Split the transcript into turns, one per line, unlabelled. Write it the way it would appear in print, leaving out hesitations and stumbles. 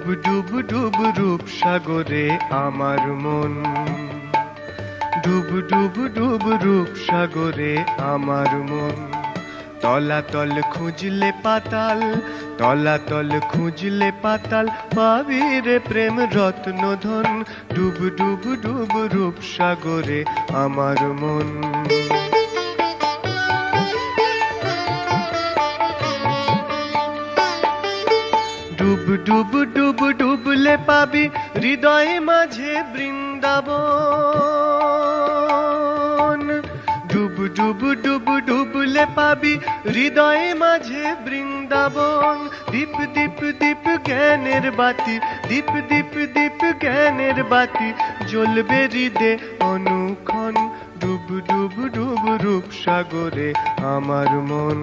ডুব ডুব রূপ সাগরে আমার মন, ডুব ডুব ডুব রূপ সাগরে আমার মন। তলাতল খুঁজলে পাতাল, তলাতল খুঁজলে পাতাল, পাবি রে প্রেম রত্ন ধন। ডুব ডুব ডুব রূপ সাগরে আমার মন। ডুব ডুব ডুব ডুবলে পাবি হৃদয় মাঝে বৃন্দাবন। ডুব ডুব ডুব ডুবলে পাবি হৃদয় মাঝে বৃন্দাবন। দীপ দীপ দীপ জ্ঞানের বাতি, দীপ দীপ দীপ জ্ঞানের বাতি, জ্বলবে হৃদে অনুক্ষণ। ডুব ডুব ডুব রূপ সাগরে আমার মন।